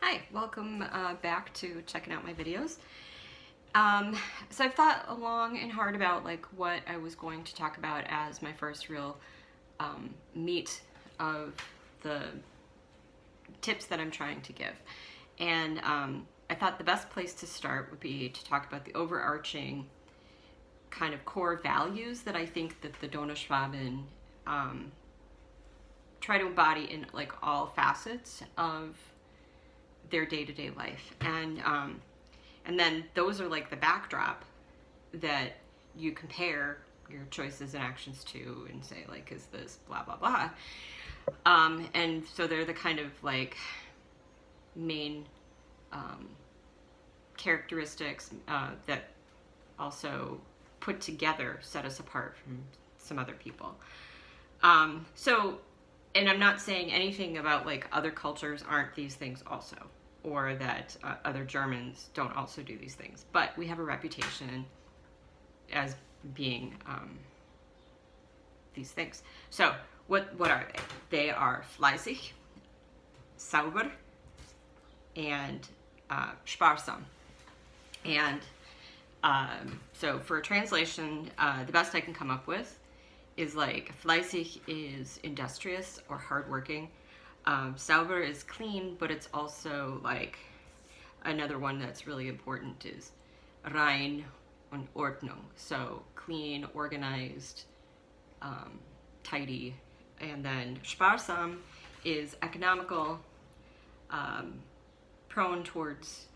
Hi, welcome back to checking out my videos. So I've thought long and hard about like what I was going to talk about as my first real meat of the tips that I'm trying to give. And I thought the best place to start would be to talk about the overarching kind of core values that I think that the Donauschwaben try to embody in like all facets of their day-to-day life. And then those are like the backdrop that you compare your choices and actions to and say like, is this blah blah blah. And so they're the kind of like main characteristics that also put together set us apart from some other people. And I'm not saying anything about like other cultures aren't these things also, or that other Germans don't also do these things, but we have a reputation as being these things. So what are they? They are fleißig, sauber, and sparsam. And so for a translation, the best I can come up with is like fleißig is industrious or hardworking. Sauber is clean, but it's also like another one that's really important is rein und Ordnung. So clean, organized, tidy. And then sparsam is economical, prone towards,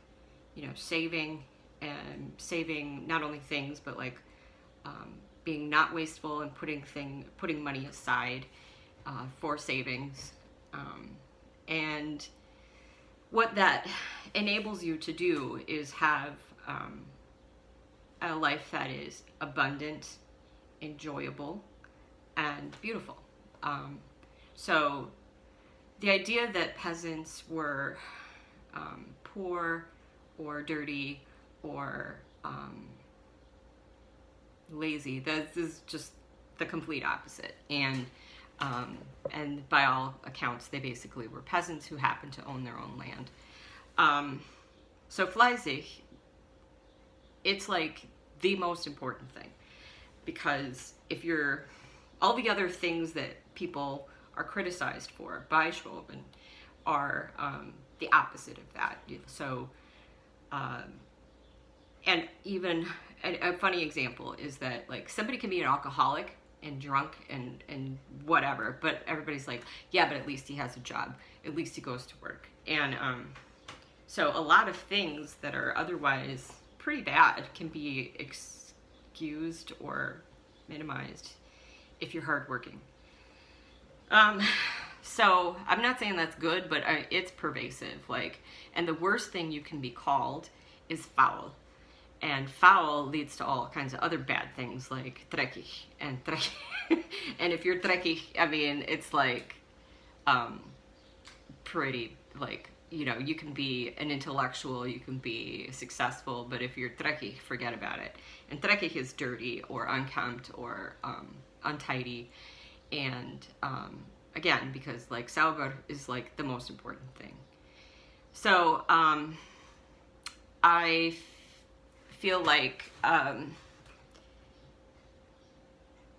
saving, and saving not only things, but like being not wasteful and putting money aside for savings. And what that enables you to do is have a life that is abundant, enjoyable, and beautiful. So the idea that peasants were poor or dirty or lazy, this is just the complete opposite. And by all accounts, they basically were peasants who happened to own their own land. So fleißig, it's like the most important thing, because if you're, all the other things that people are criticized for by Schwoben are the opposite of that. So, and even a funny example is that like somebody can be an alcoholic and drunk and whatever, but everybody's like, yeah, but at least he has a job, at least he goes to work. And so a lot of things that are otherwise pretty bad can be excused or minimized if you're hardworking. So I'm not saying that's good, but it's pervasive. Like, and the worst thing you can be called is foul. And foul leads to all kinds of other bad things like dreckig and dreckig. And if you're dreckig, I mean, it's like pretty, like, you can be an intellectual, you can be successful, but if you're dreckig, forget about it. And dreckig is dirty or unkempt or untidy. And again, because like sauber is like the most important thing. So I feel like a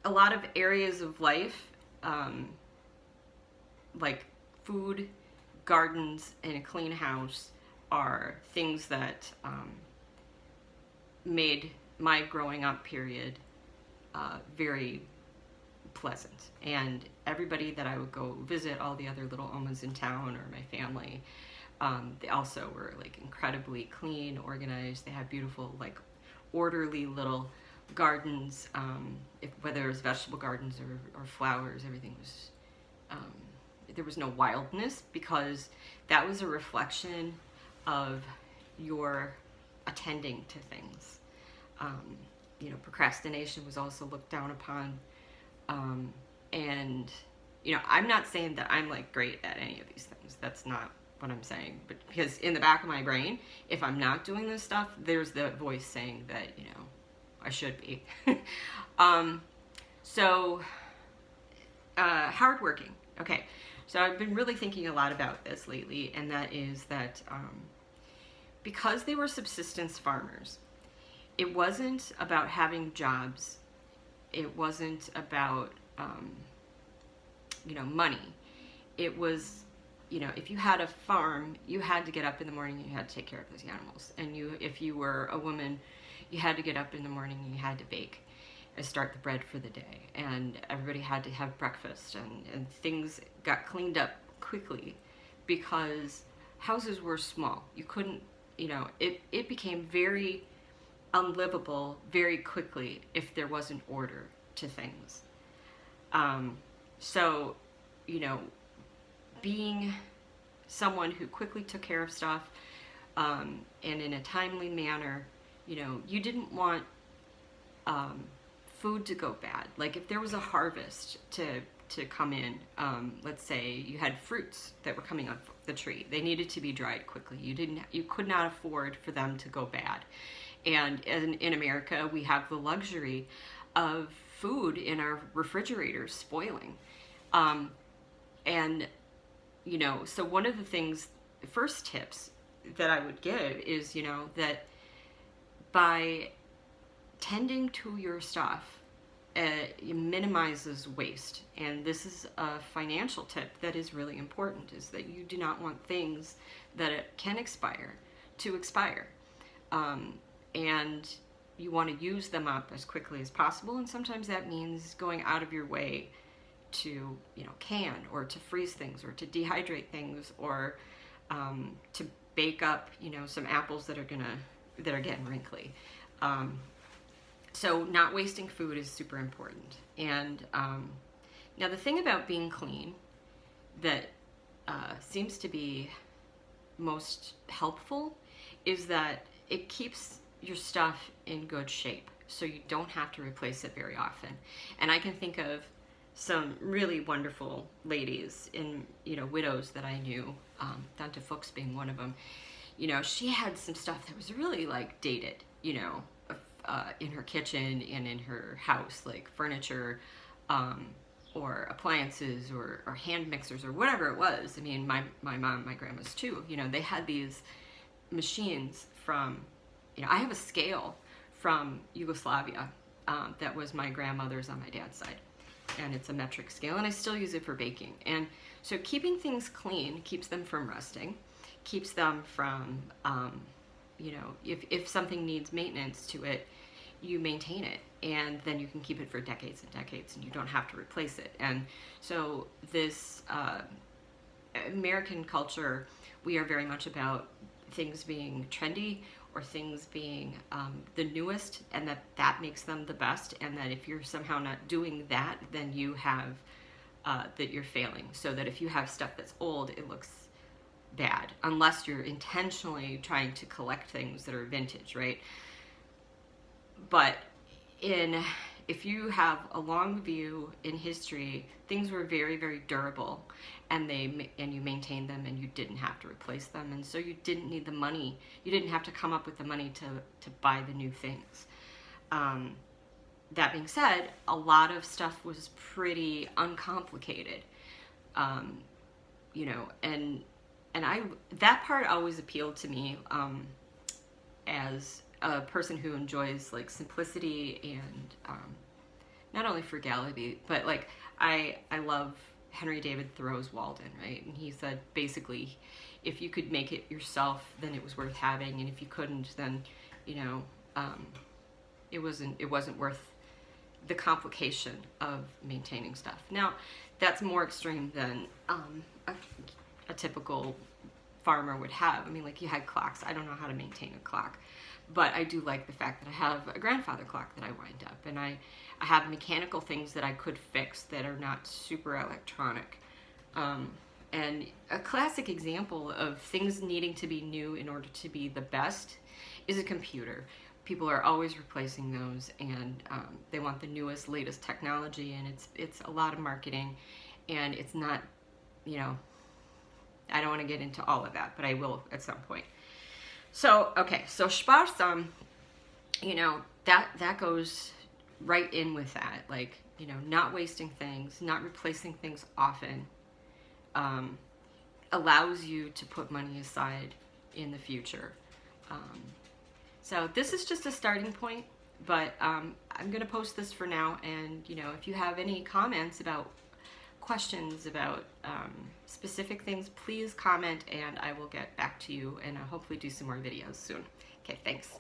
lot of areas of life, like food, gardens, and a clean house, are things that made my growing up period very pleasant. And everybody that I would go visit, all the other little omas in town or my family, they also were like incredibly clean, organized. They had beautiful, like orderly little gardens. Whether it was vegetable gardens or flowers, everything was, there was no wildness, because that was a reflection of your attending to things. Procrastination was also looked down upon. And, I'm not saying that I'm like great at any of these things. That's not what I'm saying, but because in the back of my brain, if I'm not doing this stuff, there's the voice saying that, I should be. Hardworking. Okay. So I've been really thinking a lot about this lately, and that is that because they were subsistence farmers, it wasn't about having jobs. It wasn't about, money. It was, if you had a farm, you had to get up in the morning and you had to take care of those animals. And if you were a woman, you had to get up in the morning and you had to bake and start the bread for the day. And everybody had to have breakfast, and things got cleaned up quickly because houses were small. You couldn't, it became very unlivable very quickly if there wasn't order to things. So, being someone who quickly took care of stuff, and in a timely manner, you didn't want food to go bad. Like if there was a harvest to come in, let's say you had fruits that were coming off the tree, they needed to be dried quickly. You could not afford for them to go bad. And in America, we have the luxury of food in our refrigerators spoiling. So one of the first tips that I would give is, that by tending to your stuff, it minimizes waste. And this is a financial tip that is really important, is that you do not want things that can expire to expire. And you want to use them up as quickly as possible. And sometimes that means going out of your way to, can or to freeze things or to dehydrate things or to bake up, some apples that are getting wrinkly. So not wasting food is super important. And now the thing about being clean that seems to be most helpful is that it keeps your stuff in good shape, so you don't have to replace it very often. And I can think of some really wonderful ladies widows that I knew, Tante Fuchs being one of them. She had some stuff that was really like dated, in her kitchen and in her house, like furniture, or appliances or hand mixers or whatever it was. I mean, my mom, my grandma's too, they had these machines from, I have a scale from Yugoslavia that was my grandmother's on my dad's side. And it's a metric scale, and I still use it for baking. And so keeping things clean keeps them from rusting, keeps them from, if something needs maintenance to it, you maintain it, and then you can keep it for decades and decades, and you don't have to replace it. And so this American culture, we are very much about things being trendy or things being the newest, and that makes them the best, and that if you're somehow not doing that, then you have that you're failing. So that if you have stuff that's old, it looks bad, unless you're intentionally trying to collect things that are vintage, right? But if you have a long view in history, things were very, very durable, and you maintained them, and you didn't have to replace them, and so you didn't need the money. You didn't have to come up with the money to buy the new things. That being said, a lot of stuff was pretty uncomplicated, and that part always appealed to me as a person who enjoys like simplicity and not only frugality, but like I love Henry David Thoreau's Walden, right? And he said basically, if you could make it yourself, then it was worth having, and if you couldn't, then it wasn't worth the complication of maintaining stuff. Now, that's more extreme than a typical farmer would have. I mean, like you had clocks. I don't know how to maintain a clock, but I do like the fact that I have a grandfather clock that I wind up, and I have mechanical things that I could fix that are not super electronic. And a classic example of things needing to be new in order to be the best is a computer. People are always replacing those, and they want the newest, latest technology, and it's a lot of marketing, and it's not, I don't want to get into all of that, but I will at some point. So, okay, so sparsam, that goes right in with that, like, not wasting things, not replacing things often, allows you to put money aside in the future. So this is just a starting point, but I'm going to post this for now, and if you have any comments about questions about specific things, please comment and I will get back to you, and I'll hopefully do some more videos soon. Okay, thanks.